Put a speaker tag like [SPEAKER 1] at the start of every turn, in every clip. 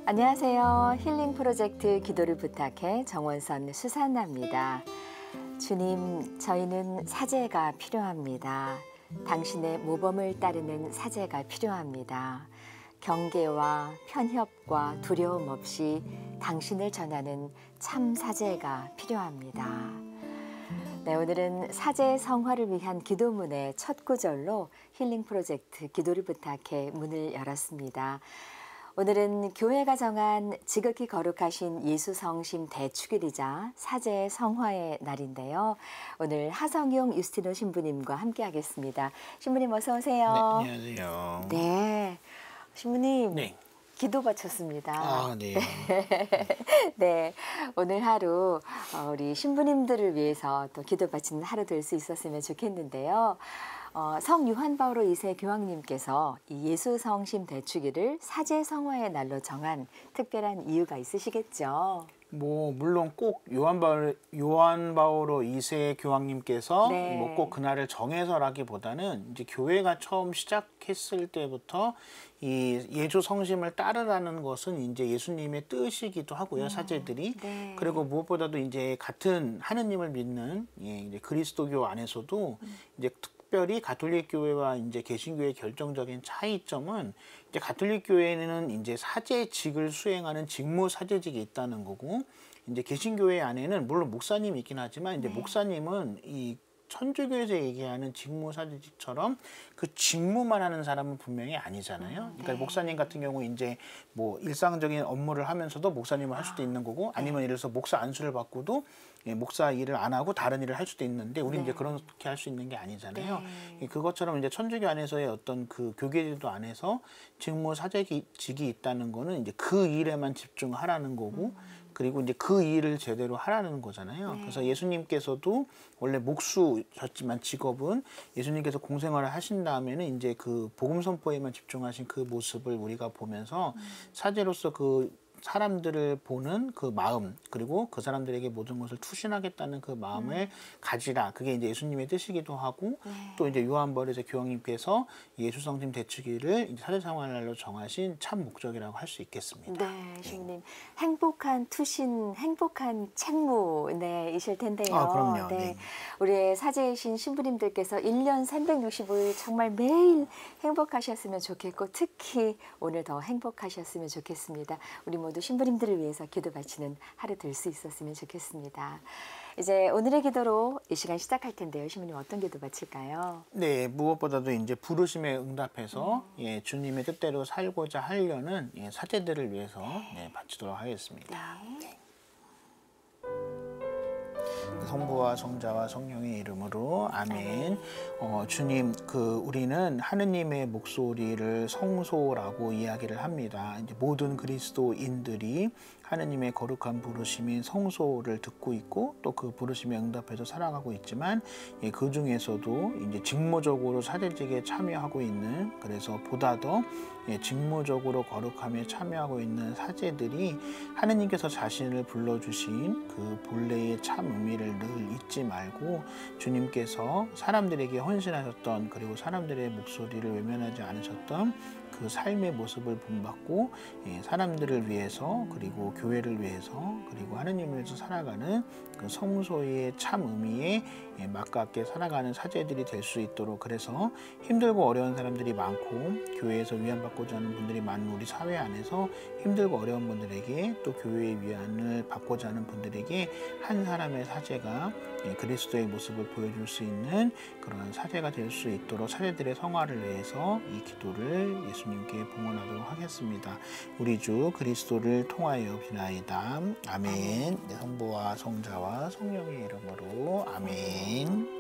[SPEAKER 1] 안녕하세요. 힐링 프로젝트 기도를 부탁해 정원선 수산나입니다. 주님, 저희는 사제가 필요합니다. 당신의 모범을 따르는 사제가 필요합니다. 경계와 편협과 두려움 없이 당신을 전하는 참 사제가 필요합니다. 네, 오늘은 사제 성화를 위한 기도문의 첫 구절로 힐링 프로젝트 기도를 부탁해 문을 열었습니다. 오늘은 교회가 정한 지극히 거룩하신 예수 성심 대축일이자 사제 성화의 날인데요. 오늘 하성용 유스티노 신부님과 함께하겠습니다. 신부님 어서 오세요.
[SPEAKER 2] 네, 안녕하세요.
[SPEAKER 1] 네, 신부님.
[SPEAKER 2] 네.
[SPEAKER 1] 기도 바쳤습니다.
[SPEAKER 2] 아, 네.
[SPEAKER 1] 네, 오늘 하루 우리 신부님들을 위해서 또 기도 바치는 하루 될 수 있었으면 좋겠는데요. 성 요한 바오로 2세 교황님께서 이 예수 성심 대축일을 사제 성화의 날로 정한 특별한 이유가 있으시겠죠?
[SPEAKER 2] 물론 꼭 요한 바오로 2세 교황님께서
[SPEAKER 1] 네.
[SPEAKER 2] 꼭 그날을 정해서라기보다는 이제 교회가 처음 시작했을 때부터 이 예수 성심을 따르라는 것은 이제 예수님의 뜻이기도 하고요, 사제들이.
[SPEAKER 1] 네.
[SPEAKER 2] 그리고 무엇보다도 이제 같은 하느님을 믿는 이제 그리스도교 안에서도 이제 특별히 가톨릭 교회와 이제 개신교의 결정적인 차이점은 이제 가톨릭 교회는 이제 사제직을 수행하는 직무 사제직이 있다는 거고, 이제 개신교회 안에는 물론 목사님이 있긴 하지만 이제 목사님은 이 천주교에서 얘기하는 직무 사제직처럼 그 직무만 하는 사람은 분명히 아니잖아요. 그러니까 목사님 같은 경우 이제 뭐 일상적인 업무를 하면서도 목사님을 할 수도 있는 거고, 아니면 예를 들어서 목사 안수를 받고도 목사 일을 안 하고 다른 일을 할 수도 있는데, 우리는 이제 그렇게 할 수 있는 게 아니잖아요. 그것처럼 이제 천주교 안에서의 어떤 그 교계제도 안에서 직무 사제직이 있다는 거는 이제 그 일에만 집중하라는 거고, 그리고 이제 그 일을 제대로 하라는 거잖아요. 그래서 예수님께서도 원래 목수셨지만 직업은 예수님께서 공생활을 하신 다음에는 이제 그 복음 선포에만 집중하신 그 모습을 우리가 보면서 사제로서 그 사람들을 보는 그 마음, 그리고 그 사람들에게 모든 것을 투신하겠다는 그 마음을 가지라. 그게 이제 예수님의 뜻이기도 하고, 또 이제 요한 바오로 교황님께서 예수 성심 대축일을 이제 사제 성화의 날로 정하신 참 목적이라고 할 수 있겠습니다.
[SPEAKER 1] 네, 신부님. 행복한 투신, 행복한 책무, 이실 텐데요.
[SPEAKER 2] 아, 그럼요.
[SPEAKER 1] 네.
[SPEAKER 2] 네.
[SPEAKER 1] 우리의 사제이신 신부님들께서 1년 365일 정말 매일 행복하셨으면 좋겠고, 특히 오늘 더 행복하셨으면 좋겠습니다. 우리 모두 신부님들을 위해서 기도 바치는 하루 될 수 있었으면 좋겠습니다. 이제 오늘의 기도로 이 시간 시작할 텐데요. 신부님 어떤 기도 바칠까요?
[SPEAKER 2] 네, 무엇보다도 이제 부르심에 응답해서 주님의 뜻대로 살고자 하려는 사제들을 위해서 바치도록 하겠습니다. 네. 성부와 성자와 성령의 이름으로 아멘. 주님, 우리는 하느님의 목소리를 성소라고 이야기를 합니다. 이제 모든 그리스도인들이 하느님의 거룩한 부르심인 성소를 듣고 있고, 또 그 부르심에 응답해서 살아가고 있지만, 그 중에서도 이제 직무적으로 사제직에 참여하고 있는, 그래서 보다 더 직무적으로 거룩함에 참여하고 있는 사제들이 하느님께서 자신을 불러주신 그 본래의 참 의미를 늘 잊지 말고, 주님께서 사람들에게 헌신하셨던, 그리고 사람들의 목소리를 외면하지 않으셨던 그 삶의 모습을 본받고 사람들을 위해서, 그리고 교회를 위해서, 그리고 하느님을 위해서 살아가는 그 성소의 참 의미에 맞게 살아가는 사제들이 될 수 있도록, 그래서 힘들고 어려운 사람들이 많고 교회에서 위안받고자 하는 분들이 많은 우리 사회 안에서 힘들고 어려운 분들에게, 또 교회의 위안을 받고자 하는 분들에게 한 사람의 사제가 그리스도의 모습을 보여줄 수 있는 그런 사제가 될 수 있도록 사제들의 성화를 위해서 이 기도를 예수님께 봉헌하도록 하겠습니다. 우리 주 그리스도를 통하여 비나이다. 아멘. 성부와 성자와 성령의 이름으로 아멘.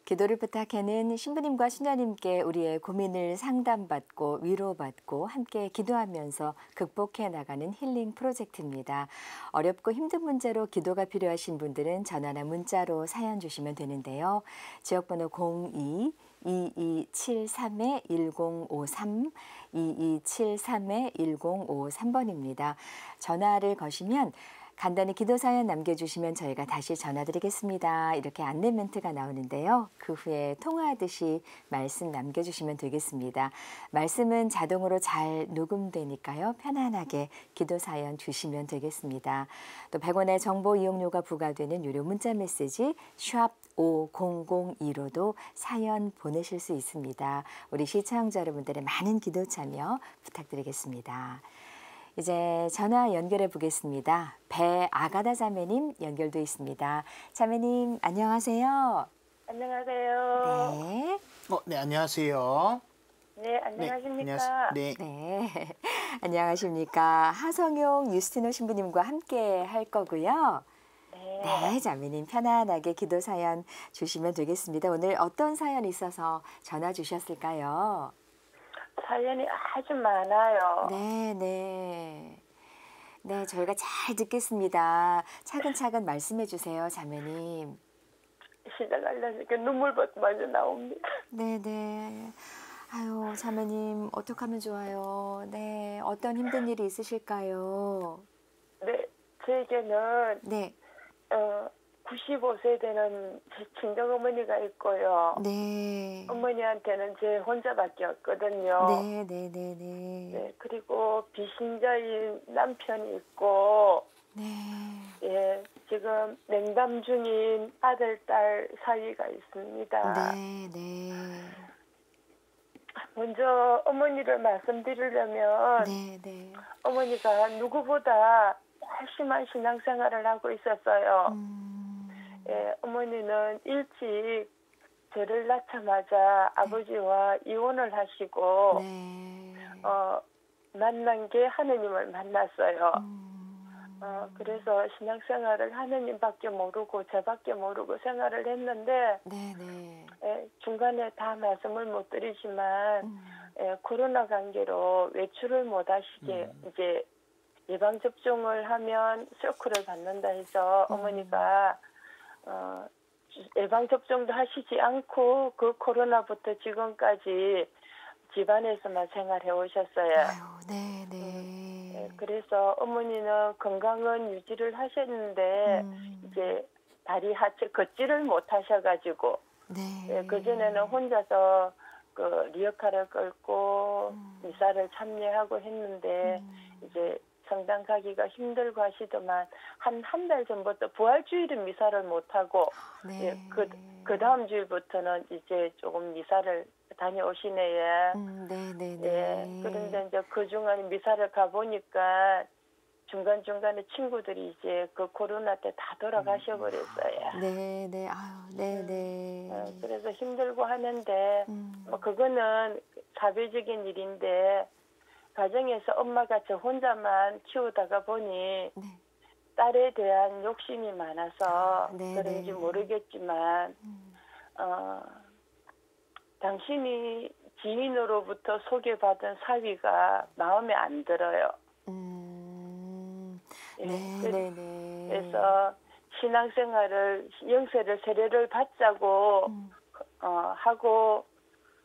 [SPEAKER 1] 기도를 부탁해는 신부님과 수녀님께 우리의 고민을 상담받고 위로받고 함께 기도하면서 극복해 나가는 힐링 프로젝트입니다. 어렵고 힘든 문제로 기도가 필요하신 분들은 전화나 문자로 사연 주시면 되는데요. 지역번호 2273-1053, 2273-1053번입니다. 전화를 거시면 간단히 기도 사연 남겨주시면 저희가 다시 전화드리겠습니다. 이렇게 안내 멘트가 나오는데요. 그 후에 통화하듯이 말씀 남겨주시면 되겠습니다. 말씀은 자동으로 잘 녹음되니까요. 편안하게 기도 사연 주시면 되겠습니다. 또 100원의 정보 이용료가 부과되는 유료 문자 메시지 샵 5002로도 사연 보내실 수 있습니다. 우리 시청자 여러분들의 많은 기도 참여 부탁드리겠습니다. 이제 전화 연결해 보겠습니다. 배아가다 자매님 연결돼 있습니다. 자매님 안녕하세요.
[SPEAKER 3] 안녕하세요.
[SPEAKER 1] 네.
[SPEAKER 2] 네, 안녕하세요.
[SPEAKER 3] 네, 안녕하십니까?
[SPEAKER 2] 안녕하세요. 네.
[SPEAKER 1] 네. 안녕하십니까. 하성용 유스티노 신부님과 함께 할 거고요. 네, 자매님 편안하게 기도 사연 주시면 되겠습니다. 오늘 어떤 사연이 있어서 전화 주셨을까요?
[SPEAKER 3] 사연이 아주 많아요.
[SPEAKER 1] 네, 네. 네, 저희가 잘 듣겠습니다. 차근차근 말씀해 주세요, 자매님.
[SPEAKER 3] 시작하려니까 눈물부터 먼저 나옵니다.
[SPEAKER 1] 네, 네. 아유, 자매님 어떻게 하면 좋아요? 네, 어떤 힘든 일이 있으실까요?
[SPEAKER 3] 네, 제게는
[SPEAKER 1] 네,
[SPEAKER 3] 95세 되는 제 친정어머니가 있고요.
[SPEAKER 1] 네.
[SPEAKER 3] 어머니한테는 제 혼자밖에 없거든요.
[SPEAKER 1] 네, 네, 네, 네.
[SPEAKER 3] 네, 그리고 비신자인 남편이 있고,
[SPEAKER 1] 네.
[SPEAKER 3] 예, 지금 냉담 중인 아들, 딸 사이가 있습니다.
[SPEAKER 1] 네, 네.
[SPEAKER 3] 먼저 어머니를 말씀드리려면
[SPEAKER 1] 네, 네.
[SPEAKER 3] 어머니가 누구보다 훨씬한 신앙생활을 하고 있었어요. 예, 어머니는 일찍 저를 낳자마자 아버지와 이혼을 하시고
[SPEAKER 1] 네.
[SPEAKER 3] 만난 게 하느님을 만났어요. 그래서 신앙생활을 하느님밖에 모르고 저밖에 모르고 생활을 했는데
[SPEAKER 1] 네, 네.
[SPEAKER 3] 예, 중간에 다 말씀을 못 드리지만 예, 코로나 관계로 외출을 못 하시게 이제 예방 접종을 하면 쇼크를 받는다 해서 어머니가 예방 접종도 하시지 않고 그 코로나부터 지금까지 집안에서만 생활해 오셨어요.
[SPEAKER 1] 아유, 네, 네.
[SPEAKER 3] 예, 그래서 어머니는 건강은 유지를 하셨는데 이제 다리 하체 걷지를 못 하셔가지고
[SPEAKER 1] 네.
[SPEAKER 3] 예, 그전에는 혼자서 그 리어카를 끌고 미사를 참여하고 했는데 이제 성당 가기가 힘들고 하시더만 한 달 전부터 부활주일은 미사를 못하고
[SPEAKER 1] 네.
[SPEAKER 3] 예, 그 다음 주일부터는 이제 조금 미사를 다녀오시네요.
[SPEAKER 1] 네, 네, 네.
[SPEAKER 3] 예, 그런데 이제 그중간에 미사를 가보니까 중간중간에 친구들이 이제 그 코로나 때 다 돌아가셔버렸어요.
[SPEAKER 1] 네, 네. 아유, 네, 네.
[SPEAKER 3] 그래서 힘들고 하는데 뭐 그거는 사회적인 일인데 가정에서 엄마가 저 혼자만 키우다가 보니
[SPEAKER 1] 네.
[SPEAKER 3] 딸에 대한 욕심이 많아서
[SPEAKER 1] 네,
[SPEAKER 3] 그런지
[SPEAKER 1] 네.
[SPEAKER 3] 모르겠지만 당신이 지인으로부터 소개받은 사위가 마음에 안 들어요. 예,
[SPEAKER 1] 네, 네, 네.
[SPEAKER 3] 그래서 신앙생활을 영세를 세례를 받자고 하고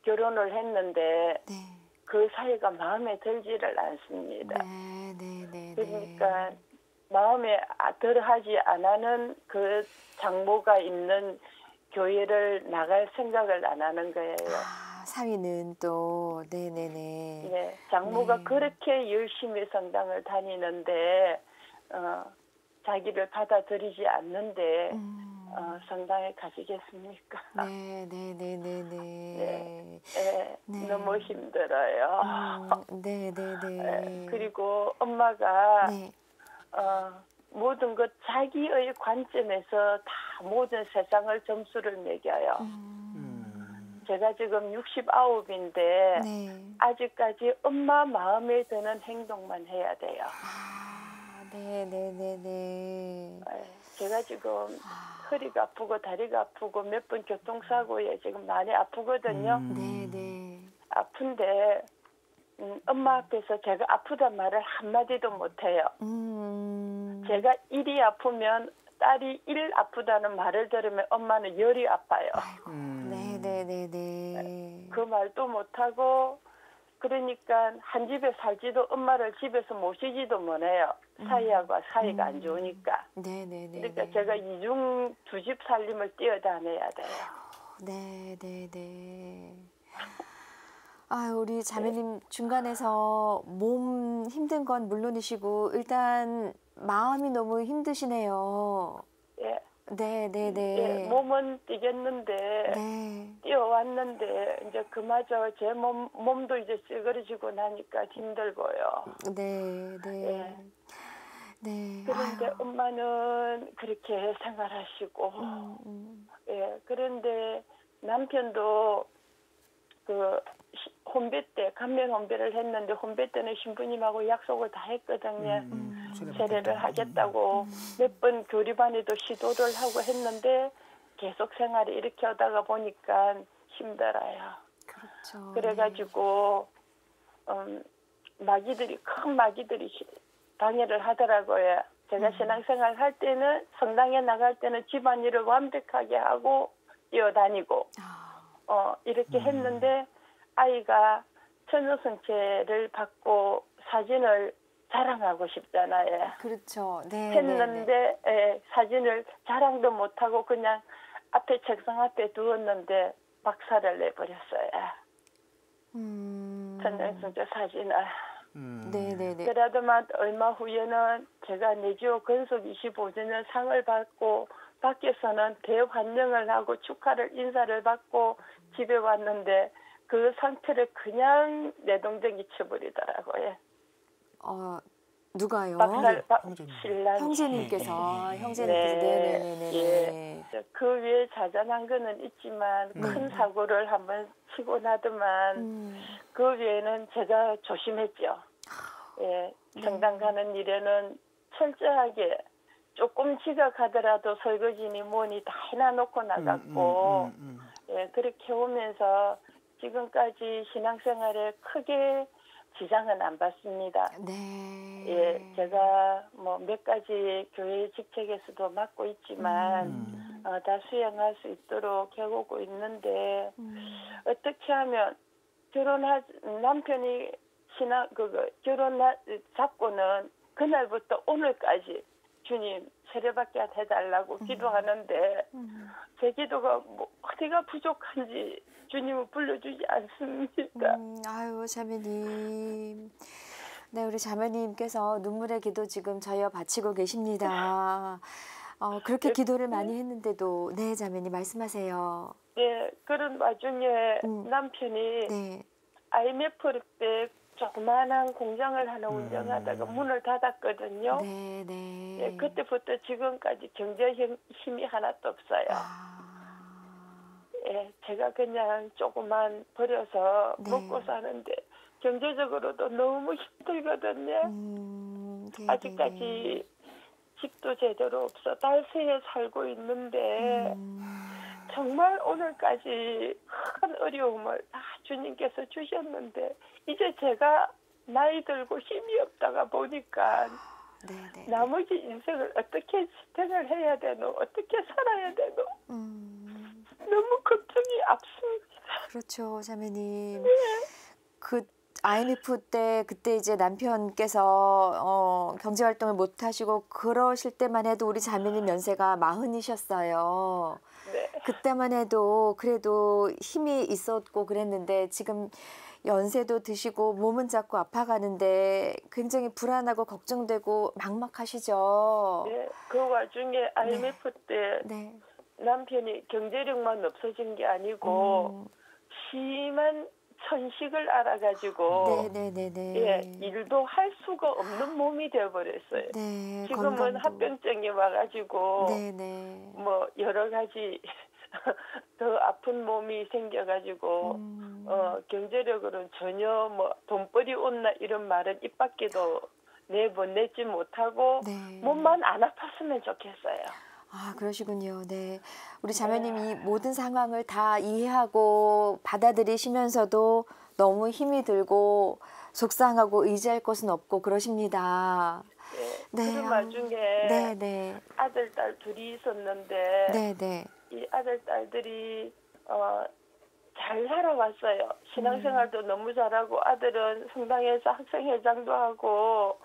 [SPEAKER 3] 결혼을 했는데
[SPEAKER 1] 네.
[SPEAKER 3] 그 사이가 마음에 들지를 않습니다.
[SPEAKER 1] 네, 네, 네.
[SPEAKER 3] 그러니까 마음에 덜하지 않는 그 장모가 있는 교회를 나갈 생각을 안 하는 거예요.
[SPEAKER 1] 아, 사위는 또, 네, 네, 네.
[SPEAKER 3] 네, 장모가
[SPEAKER 1] 네.
[SPEAKER 3] 그렇게 열심히 성당을 다니는데 자기를 받아들이지 않는데 성당에 가시겠습니까?
[SPEAKER 1] 네, 네, 네, 네, 네. 네.
[SPEAKER 3] 너무 힘들어요.
[SPEAKER 1] 네, 네, 네.
[SPEAKER 3] 그리고 엄마가
[SPEAKER 1] 네.
[SPEAKER 3] 모든 것 자기의 관점에서 다 모든 세상을 점수를 매겨요. 제가 지금 69인데
[SPEAKER 1] 네.
[SPEAKER 3] 아직까지 엄마 마음에 드는 행동만 해야 돼요.
[SPEAKER 1] 아, 네, 네, 네, 네.
[SPEAKER 3] 제가 지금 허리가 아프고 다리가 아프고 몇 번 교통사고에 지금 많이 아프거든요.
[SPEAKER 1] 네, 네.
[SPEAKER 3] 아픈데 엄마 앞에서 제가 아프단 말을 한마디도 못해요. 제가 일이 아프면 딸이 일 아프다는 말을 들으면 엄마는 열이 아파요.
[SPEAKER 1] 네, 네, 네, 네.
[SPEAKER 3] 그 말도 못하고 그러니까 한 집에 살지도 엄마를 집에서 모시지도 못해요. 사이하고 사이가 안 좋으니까.
[SPEAKER 1] 네네네.
[SPEAKER 3] 그러니까 제가 이중 두 집 살림을 뛰어다녀야 돼요.
[SPEAKER 1] 네네네. 아, 우리 자매님 중간에서 몸 힘든 건 물론이시고 일단 마음이 너무 힘드시네요.
[SPEAKER 3] 예.
[SPEAKER 1] 네네네.
[SPEAKER 3] 예, 몸은 뛰겠는데
[SPEAKER 1] 네.
[SPEAKER 3] 뛰어왔는데 이제 그마저 제 몸도 이제 찌그러지고 나니까 힘들고요.
[SPEAKER 1] 네, 네.
[SPEAKER 3] 예.
[SPEAKER 1] 네.
[SPEAKER 3] 그런데
[SPEAKER 1] 아유.
[SPEAKER 3] 엄마는 그렇게 생활하시고
[SPEAKER 1] 음.
[SPEAKER 3] 예. 그런데 남편도 그 혼배 때 감면 혼배를 했는데 혼배 때는 신부님하고 약속을 다 했거든요. 세례를 하겠다고 몇 번 교리반에도 시도를 하고 했는데 계속 생활이 이렇게 하다가 보니까 힘들어요.
[SPEAKER 1] 그렇죠.
[SPEAKER 3] 그래가지고 마귀들이 큰 마귀들이 방해를 하더라고요. 제가 신앙생활 할 때는 성당에 나갈 때는 집안일을 완벽하게 하고 뛰어다니고 이렇게 했는데 아이가 처녀성체를 받고 사진을 자랑하고 싶잖아요.
[SPEAKER 1] 그렇죠. 네.
[SPEAKER 3] 했는데 사진을 자랑도 못하고 그냥 앞에 책상 앞에 두었는데 박살을 내버렸어요. 처녀성체 사진을.
[SPEAKER 1] 네네네.
[SPEAKER 3] 그러더만 얼마 후에는 제가 내지오 건속 25주년 상을 받고 밖에서는 대환영을 하고 축하를 인사를 받고 집에 왔는데 그 상태를 그냥 내동댕이 쳐버리더라고요.
[SPEAKER 1] 누가요?
[SPEAKER 3] 신랑이.
[SPEAKER 1] 형제님께서.
[SPEAKER 3] 네.
[SPEAKER 1] 네네네네.
[SPEAKER 3] 그 위에 자잘한 거는 있지만 큰 사고를 한번 치고 나더만 그 위에는 제가 조심했죠. 예, 성당 가는 일에는 철저하게 조금 지각하더라도 설거지니 뭐니 다 해놔놓고 나갔고 예, 그렇게 오면서 지금까지 신앙생활에 크게 지장은 안 받습니다.
[SPEAKER 1] 네.
[SPEAKER 3] 예, 제가 뭐 몇 가지 교회 직책에서도 맡고 있지만 다 수행할 수 있도록 해오고 있는데 어떻게 하면 남편이 결혼 잡고는 그날부터 오늘까지 주님 세례받게 해달라고 기도하는데 제 기도가 뭐 어디가 부족한지 주님은 불러주지 않습니다.
[SPEAKER 1] 아유, 자매님. 네, 우리 자매님께서 눈물의 기도 지금 저희와 바치고 계십니다. 그렇게 기도를 많이 했는데도, 네, 자매님 말씀하세요.
[SPEAKER 3] 네, 그런 와중에 남편이
[SPEAKER 1] 네.
[SPEAKER 3] IMF 때 조그마한 공장을 하나 운영하다가 문을 닫았거든요.
[SPEAKER 1] 네, 네.
[SPEAKER 3] 예, 그때부터 지금까지 경제 힘이 하나도 없어요. 예, 제가 그냥 조금만 버려서 먹고 사는데 경제적으로도 너무 힘들거든요. 아직까지 집도 제대로 없어 달세에 살고 있는데 정말 오늘까지 큰 어려움을 다 주님께서 주셨는데 이제 제가 나이 들고 힘이 없다가 보니까 나머지 인생을 어떻게 지탱을 해야 되노? 어떻게 살아야 되노? 너무 걱정이 앞섭니다.
[SPEAKER 1] 그렇죠, 자매님.
[SPEAKER 3] 네.
[SPEAKER 1] 그 IMF 때 그때 이제 남편께서 경제 활동을 못 하시고 그러실 때만 해도 우리 자매님 연세가 40이셨어요.
[SPEAKER 3] 네.
[SPEAKER 1] 그때만 해도 그래도 힘이 있었고 그랬는데 지금 연세도 드시고 몸은 자꾸 아파가는데 굉장히 불안하고 걱정되고 막막하시죠.
[SPEAKER 3] 네. 그 와중에 IMF 때
[SPEAKER 1] 네.
[SPEAKER 3] 남편이 경제력만 없어진 게 아니고 심한 천식을 알아가지고 예, 일도 할 수가 없는 몸이 되어버렸어요.
[SPEAKER 1] 네,
[SPEAKER 3] 지금은
[SPEAKER 1] 건강도.
[SPEAKER 3] 합병증이 와가지고 뭐 여러 가지 더 아픈 몸이 생겨가지고 경제력으로는 전혀 뭐 돈벌이 온나 이런 말은 입 밖에도 내보내지 못하고 몸만 안 아팠으면 좋겠어요.
[SPEAKER 1] 아, 그러시군요. 네. 우리 자매님이 모든 상황을 다 이해하고 받아들이시면서도 너무 힘이 들고 속상하고 의지할 곳은 없고 그러십니다.
[SPEAKER 3] 네. 그 와중에 아들, 딸 둘이 있었는데 이 아들, 딸들이 잘 살아왔어요. 신앙생활도 너무 잘하고 아들은 성당에서 학생회장도 하고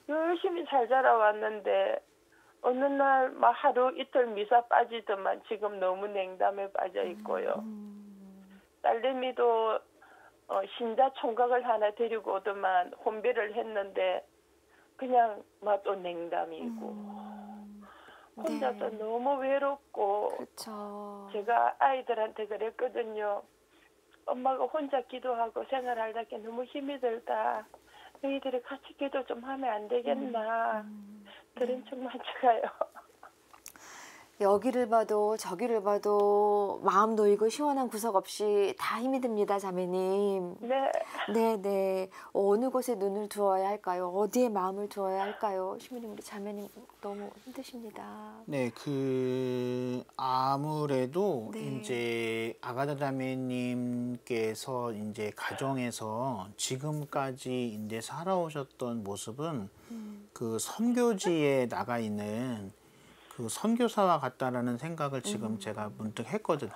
[SPEAKER 3] 열심히 잘 자라왔는데 어느 날 막 하루 이틀 미사 빠지더만 지금 너무 냉담에 빠져 있고요. 딸내미도 신자 총각을 하나 데리고 오더만 혼배를 했는데 그냥 막 또 냉담이고 혼자서
[SPEAKER 1] 네.
[SPEAKER 3] 너무 외롭고
[SPEAKER 1] 그렇죠.
[SPEAKER 3] 제가 아이들한테 그랬거든요. 엄마가 혼자 기도하고 생활하려니 너무 힘이 들다. 너희들이 같이 기도 좀 하면 안 되겠나. 그런 척만 쳐가요.
[SPEAKER 1] 여기를 봐도 저기를 봐도 마음 놓이고 시원한 구석 없이 다 힘이 듭니다, 자매님.
[SPEAKER 3] 네.
[SPEAKER 1] 네네. 어느 곳에 눈을 두어야 할까요? 어디에 마음을 두어야 할까요? 신부님, 우리 자매님 너무 힘드십니다.
[SPEAKER 2] 네, 아무래도
[SPEAKER 1] 네.
[SPEAKER 2] 이제 아가다 자매님께서 이제 가정에서 지금까지 이제 살아오셨던 모습은 그 선교지에 나가 있는 그 선교사와 같다라는 생각을 지금 제가 문득 했거든요.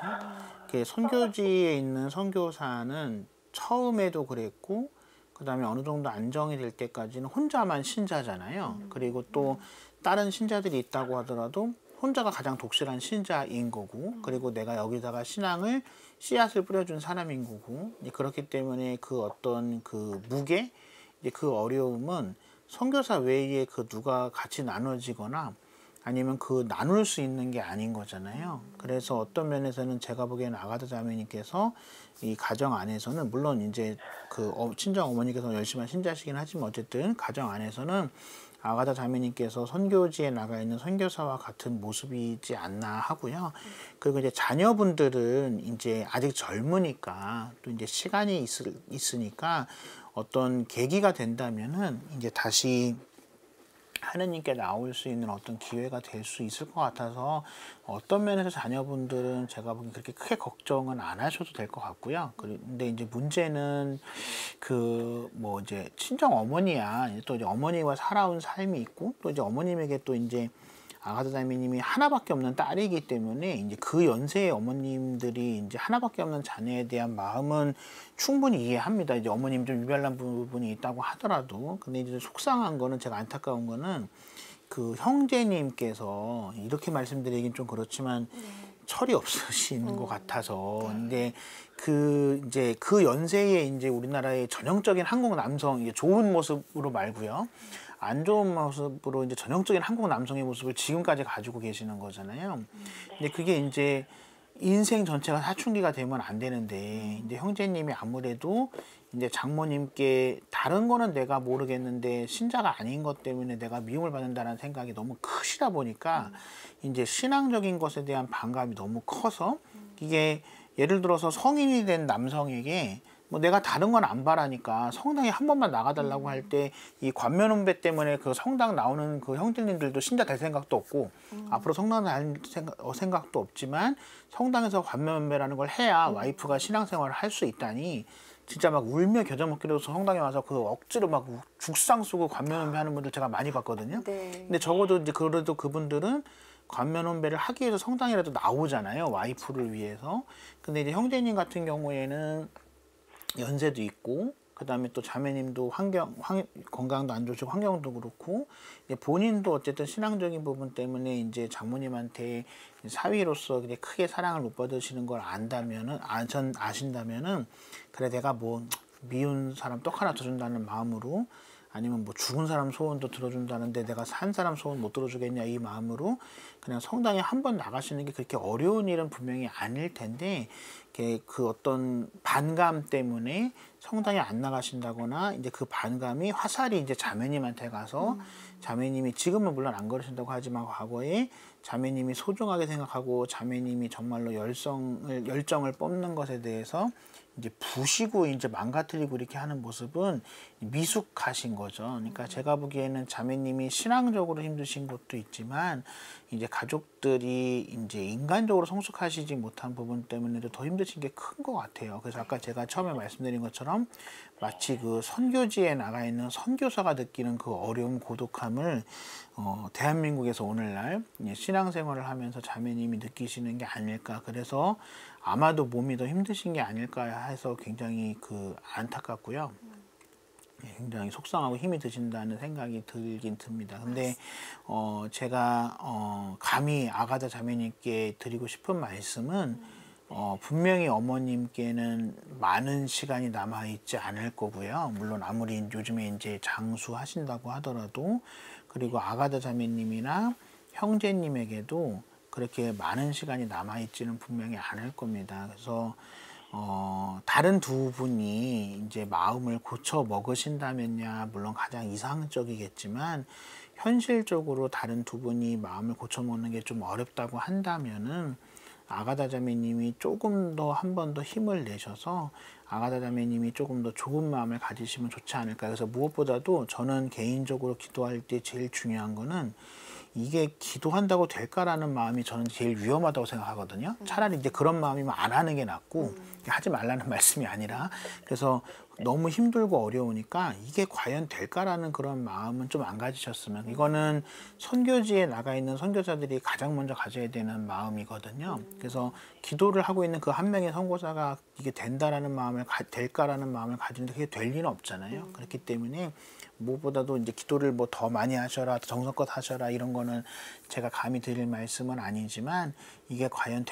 [SPEAKER 2] 그 선교지에 있는 선교사는 처음에도 그랬고, 그 다음에 어느 정도 안정이 될 때까지는 혼자만 신자잖아요. 그리고 또 다른 신자들이 있다고 하더라도 혼자가 가장 독실한 신자인 거고, 그리고 내가 여기다가 신앙을 씨앗을 뿌려준 사람인 거고, 그렇기 때문에 그 어떤 그 무게, 그 어려움은 선교사 외에 그 누가 같이 나눠지거나 아니면 그 나눌 수 있는 게 아닌 거잖아요. 그래서 어떤 면에서는 제가 보기에는 아가다 자매님께서 이 가정 안에서는 물론 이제 그 친정 어머니께서 열심한 신자시긴 하지만 어쨌든 가정 안에서는 아가다 자매님께서 선교지에 나가 있는 선교사와 같은 모습이지 않나 하고요. 그리고 이제 자녀분들은 이제 아직 젊으니까 또 이제 시간이 있으니까 어떤 계기가 된다면은 이제 다시 하느님께 나올 수 있는 어떤 기회가 될 수 있을 것 같아서 어떤 면에서 자녀분들은 제가 보기엔 그렇게 크게 걱정은 안 하셔도 될 것 같고요. 근데 이제 문제는 그 뭐 이제 친정 어머니야 또 이제 어머니와 살아온 삶이 있고 또 이제 어머님에게 또 이제 아가다 자매님이 하나밖에 없는 딸이기 때문에 이제 그 연세의 어머님들이 이제 하나밖에 없는 자녀에 대한 마음은 충분히 이해합니다. 이제 어머님 좀 유별난 부분이 있다고 하더라도 근데 이제 속상한 거는 제가 안타까운 거는 그 형제님께서 이렇게 말씀드리긴 좀 그렇지만 철이 없으신 것 같아서 근데 이제 그 연세에 이제 우리나라의 전형적인 한국 남성 이게 좋은 모습으로 말고요. 안 좋은 모습으로 이제 전형적인 한국 남성의 모습을 지금까지 가지고 계시는 거잖아요. 근데 그게 이제 인생 전체가 사춘기가 되면 안 되는데 이제 형제님이 아무래도 이제 장모님께 다른 거는 내가 모르겠는데 신자가 아닌 것 때문에 내가 미움을 받는다는 생각이 너무 크시다 보니까 이제 신앙적인 것에 대한 반감이 너무 커서 이게 예를 들어서 성인이 된 남성에게 뭐 내가 다른 건 안 바라니까 성당에 한 번만 나가달라고 할 때 이 관면혼배 때문에 그 성당 나오는 그 형제님들도 신자 될 생각도 없고 앞으로 성당 날 생각도 없지만 성당에서 관면혼배라는 걸 해야 와이프가 신앙생활을 할 수 있다니 진짜 막 울며 겨자 먹기로 성당에 와서 그 억지로 막 죽상 쓰고 관면혼배 하는 분들 제가 많이 봤거든요.
[SPEAKER 1] 네.
[SPEAKER 2] 근데 적어도 이제 그래도 그분들은 관면혼배를 하기 위해서 성당이라도 나오잖아요. 와이프를 위해서. 근데 이제 형제님 같은 경우에는 연세도 있고 그다음에 또 자매님도 건강도 안 좋으시고 환경도 그렇고 본인도 어쨌든 신앙적인 부분 때문에 이제 장모님한테 사위로서 그렇게 크게 사랑을 못 받으시는 걸 아신다면은 그래 내가 뭐 미운 사람 떡 하나 더 준다는 마음으로 아니면 뭐 죽은 사람 소원도 들어준다는데 내가 산 사람 소원 못 들어주겠냐 이 마음으로 그냥 성당에 한 번 나가시는 게 그렇게 어려운 일은 분명히 아닐 텐데 그 어떤 반감 때문에 성당에 안 나가신다거나 이제 그 반감이 화살이 이제 자매님한테 가서 자매님이 지금은 물론 안 그러신다고 하지만 과거에 자매님이 소중하게 생각하고 자매님이 정말로 열정을 뽐는 것에 대해서 이제 부시고 이제 망가뜨리고 이렇게 하는 모습은 미숙하신 거죠. 그러니까 제가 보기에는 자매님이 신앙적으로 힘드신 것도 있지만 이제 가족들이 이제 인간적으로 성숙하시지 못한 부분 때문에도 더 힘드신 게 큰 것 같아요. 그래서 아까 제가 처음에 말씀드린 것처럼 마치 그 선교지에 나가 있는 선교사가 느끼는 그 어려움, 고독함을 대한민국에서 오늘날 신앙생활을 하면서 자매님이 느끼시는 게 아닐까. 그래서 아마도 몸이 더 힘드신 게 아닐까 해서 굉장히 안타깝고요. 굉장히 속상하고 힘이 드신다는 생각이 들긴 듭니다. 근데 제가 감히 아가다 자매님께 드리고 싶은 말씀은 분명히 어머님께는 많은 시간이 남아 있지 않을 거고요. 물론 아무리 요즘에 이제 장수하신다고 하더라도, 그리고 아가다 자매님이나 형제님에게도 그렇게 많은 시간이 남아 있지는 분명히 않을 겁니다. 그래서 다른 두 분이 이제 마음을 고쳐 먹으신다면야 물론 가장 이상적이겠지만, 현실적으로 다른 두 분이 마음을 고쳐 먹는 게 좀 어렵다고 한다면은 아가다 자매님이 조금 더 한 번 더 힘을 내셔서 아가다 자매님이 조금 더 좁은 마음을 가지시면 좋지 않을까. 그래서 무엇보다도 저는 개인적으로 기도할 때 제일 중요한 거는 이게 기도한다고 될까라는 마음이 저는 제일 위험하다고 생각하거든요. 차라리 이제 그런 마음이면 안 하는 게 낫고, 하지 말라는 말씀이 아니라, 그래서 너무 힘들고 어려우니까 이게 과연 될까라는 그런 마음은 좀 안 가지셨으면, 이거는 선교지에 나가 있는 선교사들이 가장 먼저 가져야 되는 마음이거든요. 그래서 기도를 하고 있는 그 한 명의 선교사가 이게 된다라는 마음을 될까라는 마음을 가지는데 그게 될 리는 없잖아요. 그렇기 때문에 무엇보다도 이제 기도를 뭐 더 많이 하셔라, 정성껏 하셔라, 이런 거는 제가 감히 드릴 말씀은 아니지만, 이게 과연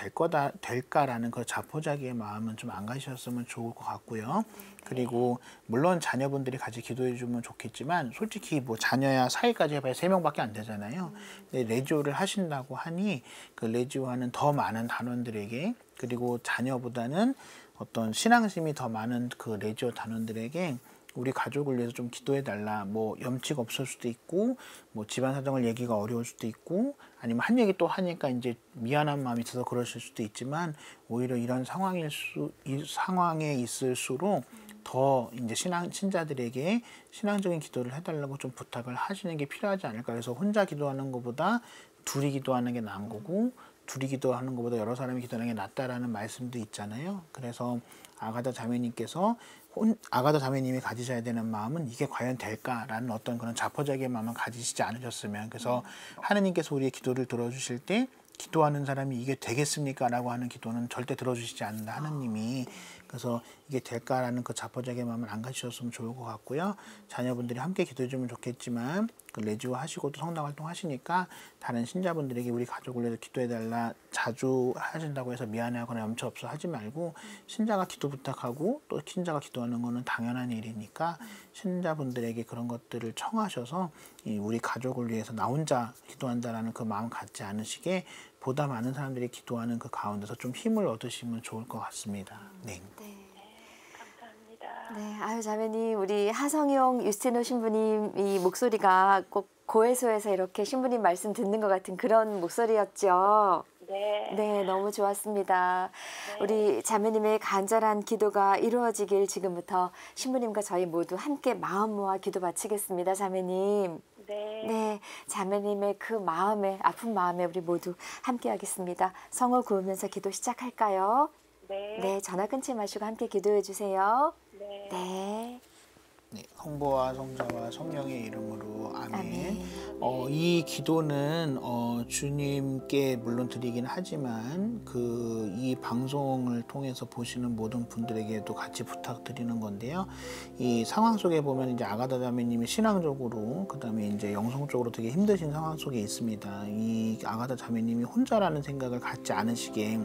[SPEAKER 2] 될까라는 그 자포자기의 마음은 좀 안 가지셨으면 좋을 것 같고요. 그리고 물론 자녀분들이 같이 기도해 주면 좋겠지만, 솔직히 뭐 자녀야 사이까지 해봐야 3명밖에 안 되잖아요. 근데 레지오를 하신다고 하니 그 레지오하는 더 많은 단원들에게, 그리고 자녀보다는 어떤 신앙심이 더 많은 그 레지오 단원들에게 우리 가족을 위해서 좀 기도해 달라. 뭐 염치가 없을 수도 있고, 뭐 집안 사정을 얘기가 어려울 수도 있고, 아니면 한 얘기 또 하니까 이제 미안한 마음이 있어서 그러실 수도 있지만, 오히려 이런 이 상황에 있을수록 더 이제 신자들에게 신앙적인 기도를 해달라고 좀 부탁을 하시는 게 필요하지 않을까. 그래서 혼자 기도하는 것보다 둘이 기도하는 게 나은 거고, 둘이 기도하는 것보다 여러 사람이 기도하는 게 낫다라는 말씀도 있잖아요. 그래서 아가다 자매님이 가지셔야 되는 마음은 이게 과연 될까라는 어떤 그런 자포자기의 마음을 가지시지 않으셨으면, 그래서 하느님께서 우리의 기도를 들어주실 때 기도하는 사람이 이게 되겠습니까? 라고 하는 기도는 절대 들어주시지 않는다, 하느님이. 그래서 이게 될까라는 그 자포자기의 마음을 안 가지셨으면 좋을 것 같고요. 자녀분들이 함께 기도해 주면 좋겠지만, 그 레지오 하시고 또 성당 활동 하시니까 다른 신자분들에게 우리 가족을 위해서 기도해달라 자주 하신다고 해서 미안해하거나 염치 없어 하지 말고, 신자가 기도 부탁하고 또 신자가 기도하는 거는 당연한 일이니까 신자분들에게 그런 것들을 청하셔서 우리 가족을 위해서 나 혼자 기도한다라는 그 마음 갖지 않으시게, 보다 많은 사람들이 기도하는 그 가운데서 좀 힘을 얻으시면 좋을 것 같습니다. 네.
[SPEAKER 3] 감사합니다.
[SPEAKER 1] 네, 아유 자매님, 우리 하성용 유스티노 신부님 이 목소리가 꼭 고해소에서 이렇게 신부님 말씀 듣는 것 같은 그런 목소리였죠.
[SPEAKER 3] 네.
[SPEAKER 1] 네, 너무 좋았습니다.
[SPEAKER 3] 네.
[SPEAKER 1] 우리 자매님의 간절한 기도가 이루어지길 지금부터 신부님과 저희 모두 함께 마음 모아 기도 바치겠습니다, 자매님.
[SPEAKER 3] 네.
[SPEAKER 1] 네, 자매님의 그 마음에, 아픈 마음에 우리 모두 함께 하겠습니다. 성을 구우면서 기도 시작할까요?
[SPEAKER 3] 네.
[SPEAKER 1] 네, 전화 끊지 마시고 함께 기도해 주세요.
[SPEAKER 3] 네.
[SPEAKER 1] 네.
[SPEAKER 2] 네, 성부와 성자와 성령의 이름으로 아멘.
[SPEAKER 1] 아멘.
[SPEAKER 2] 이 기도는 주님께 물론 드리긴 하지만 이 방송을 통해서 보시는 모든 분들에게도 같이 부탁드리는 건데요. 이 상황 속에 보면 이제 아가다 자매님이 신앙적으로, 그다음에 이제 영성적으로 되게 힘드신 상황 속에 있습니다. 이 아가다 자매님이 혼자라는 생각을 갖지 않으시게,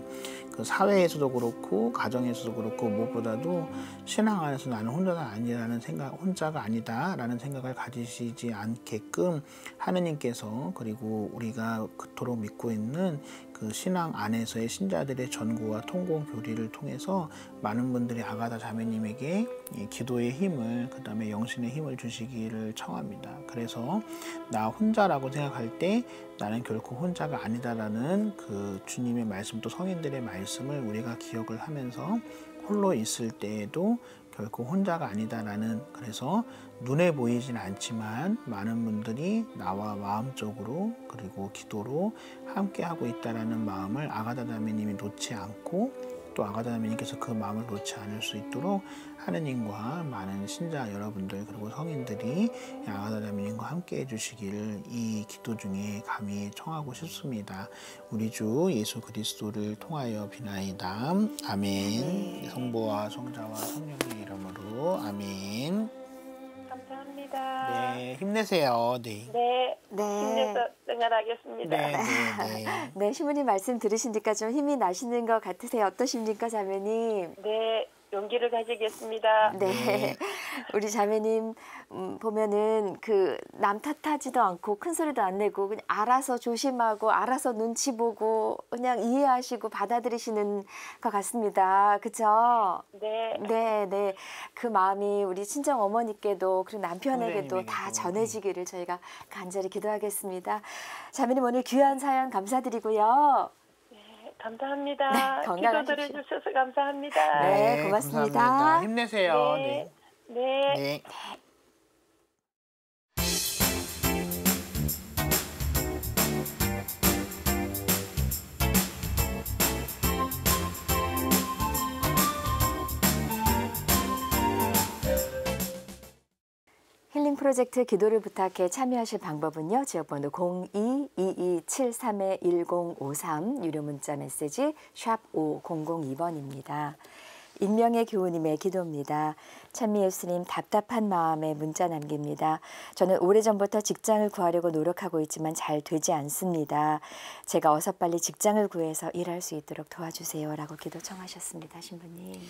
[SPEAKER 2] 그 사회에서도 그렇고 가정에서도 그렇고 무엇보다도 신앙 안에서 나는 혼자가 아니다라는 생각을 가지시지 않게끔 하느님께서, 그리고 우리가 그토록 믿고 있는 그 신앙 안에서의 신자들의 전구와 통공 교리를 통해서 많은 분들이 아가다 자매님에게 이 기도의 힘을, 그 다음에 영신의 힘을 주시기를 청합니다. 그래서 나 혼자라고 생각할 때 나는 결코 혼자가 아니다라는 그 주님의 말씀, 또 성인들의 말씀을 우리가 기억을 하면서 홀로 있을 때에도 결코 혼자가 아니다라는, 그래서 눈에 보이진 않지만 많은 분들이 나와 마음적으로 그리고 기도로 함께하고 있다라는 마음을 아가다 자매님이 놓지 않고, 또 아가다 자매님께서 그 마음을 놓지 않을 수 있도록 하느님과 많은 신자 여러분들 그리고 성인들이 아가다 자매님과 함께 해주시기를 이 기도 중에 감히 청하고 싶습니다. 우리 주 예수 그리스도를 통하여 비나이다. 아멘. 성부와 성자와 성령의 이름으로 아멘.
[SPEAKER 3] 감사합니다.
[SPEAKER 2] 네, 힘내세요. 네.
[SPEAKER 3] 네,
[SPEAKER 1] 네.
[SPEAKER 3] 힘내서 생활하겠습니다.
[SPEAKER 2] 네, 네, 네.
[SPEAKER 1] 네, 신부님 말씀 들으시니까 좀 힘이 나시는 것 같으세요. 어떠십니까, 자매님?
[SPEAKER 3] 네, 용기를 가지겠습니다.
[SPEAKER 1] 네.
[SPEAKER 2] 네.
[SPEAKER 1] 우리 자매님 보면은 그 남 탓하지도 않고 큰 소리도 안 내고 그냥 알아서 조심하고 알아서 눈치 보고 그냥 이해하시고 받아들이시는 것 같습니다. 그죠?
[SPEAKER 3] 네,
[SPEAKER 1] 네, 네. 그 마음이 우리 친정 어머니께도 그리고 남편에게도 다
[SPEAKER 2] 선생님에게도.
[SPEAKER 1] 전해지기를 저희가 간절히 기도하겠습니다. 자매님 오늘 귀한 사연 감사드리고요.
[SPEAKER 3] 감사합니다.
[SPEAKER 1] 네, 건강하십시오.
[SPEAKER 3] 기도 들어주셔서 감사합니다.
[SPEAKER 1] 네, 고맙습니다.
[SPEAKER 2] 감사합니다. 힘내세요.
[SPEAKER 3] 네.
[SPEAKER 2] 네.
[SPEAKER 3] 네.
[SPEAKER 2] 네.
[SPEAKER 1] 힐링 프로젝트 기도를 부탁해 참여하실 방법은요. 지역번호 02-2273-1053 유료 문자 메시지 샵 5002번입니다. 익명의 교우님의 기도입니다. 찬미 예수님 답답한 마음에 문자 남깁니다. 저는 오래전부터 직장을 구하려고 노력하고 있지만 잘 되지 않습니다. 제가 어서 빨리 직장을 구해서 일할 수 있도록 도와주세요라고 기도 청하셨습니다. 신부님.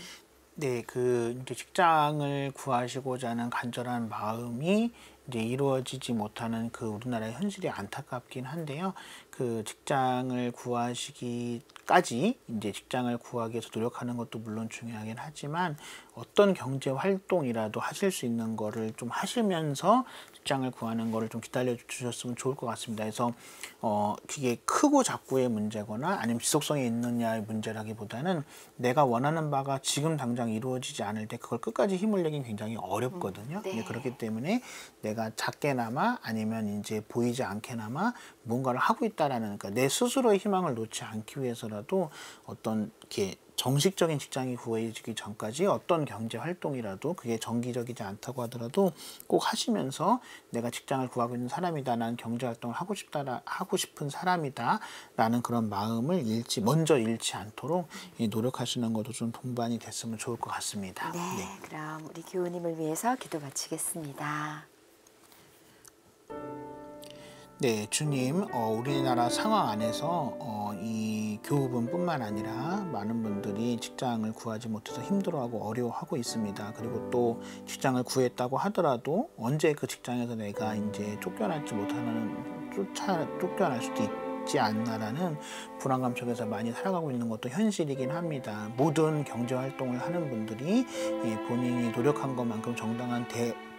[SPEAKER 2] 네, 그 이제 직장을 구하시고자 하는 간절한 마음이 이제 이루어지지 못하는 그 우리나라의 현실이 안타깝긴 한데요. 그 직장을 구하시기까지 이제 직장을 구하기 위해서 노력하는 것도 물론 중요하긴 하지만 어떤 경제 활동이라도 하실 수 있는 거를 좀 하시면서 직장을 구하는 거를 좀 기다려 주셨으면 좋을 것 같습니다. 그래서 그게 크고 작고의 문제거나 아니면 지속성이 있느냐의 문제라기보다는 내가 원하는 바가 지금 당장 이루어지지 않을 때 그걸 끝까지 힘을 내긴 굉장히 어렵거든요.
[SPEAKER 1] 네.
[SPEAKER 2] 그렇기 때문에 내가 작게나마 아니면 이제 보이지 않게나마 뭔가를 하고 있다라는, 그러니까 내 스스로의 희망을 놓지 않기 위해서라도 어떤 이렇게 정식적인 직장이 구해지기 전까지 어떤 경제 활동이라도 그게 정기적이지 않다고 하더라도 꼭 하시면서 내가 직장을 구하고 있는 사람이다, 나는 경제 활동을 하고 싶은 사람이다 라는 그런 마음을 먼저 잃지 않도록 노력하시는 것도 좀 동반이 됐으면 좋을 것 같습니다.
[SPEAKER 1] 네, 그럼 우리 교우님을 위해서 기도 마치겠습니다.
[SPEAKER 2] 네, 주님, 우리나라 상황 안에서 이 교우분뿐만 아니라 많은 분들이 직장을 구하지 못해서 힘들어하고 어려워하고 있습니다. 그리고 또 직장을 구했다고 하더라도 언제 그 직장에서 내가 이제 쫓겨날 수도 있지 않나라는 불안감 속에서 많이 살아가고 있는 것도 현실이긴 합니다. 모든 경제 활동을 하는 분들이 본인이 노력한 것만큼 정당한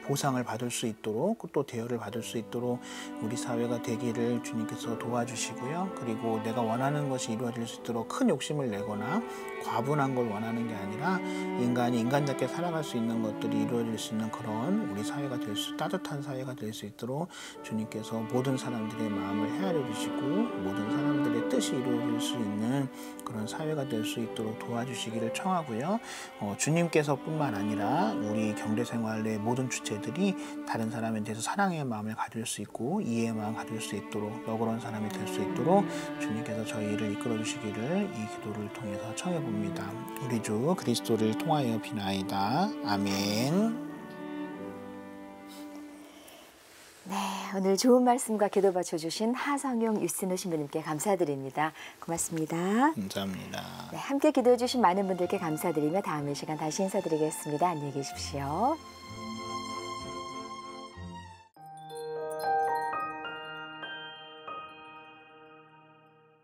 [SPEAKER 2] 보상을 받을 수 있도록 또 대우를 받을 수 있도록 우리 사회가 되기를 주님께서 도와주시고요. 그리고 내가 원하는 것이 이루어질 수 있도록 큰 욕심을 내거나 과분한 걸 원하는 게 아니라 인간이 인간답게 살아갈 수 있는 것들이 이루어질 수 있는 그런 우리 사회가 따뜻한 사회가 될 수 있도록 주님께서 모든 사람들의 마음을 헤아려 주시고 모든 사람들의 뜻이 이루어질 수 있는 그런 사회가 될 수 있도록 도와주시기를 청하고요. 주님께서 뿐만 아니라 우리 경제생활의 모든 주체들이 다른 사람에 대해서 사랑의 마음을 가질 수 있고 이해의 마음을 가질 수 있도록 너그러운 사람이 될 수 있도록 주님께서 저희를 이끌어 주시기를 이 기도를 통해서 청해 봅니다. 우리 주 그리스도를 통하여 비나이다. 아멘.
[SPEAKER 1] 네, 오늘 좋은 말씀과 기도 받쳐주신 하성용 유신호 신부님께 감사드립니다. 고맙습니다.
[SPEAKER 2] 감사합니다.
[SPEAKER 1] 네, 함께 기도해 주신 많은 분들께 감사드리며 다음 시간 다시 인사드리겠습니다. 안녕히 계십시오.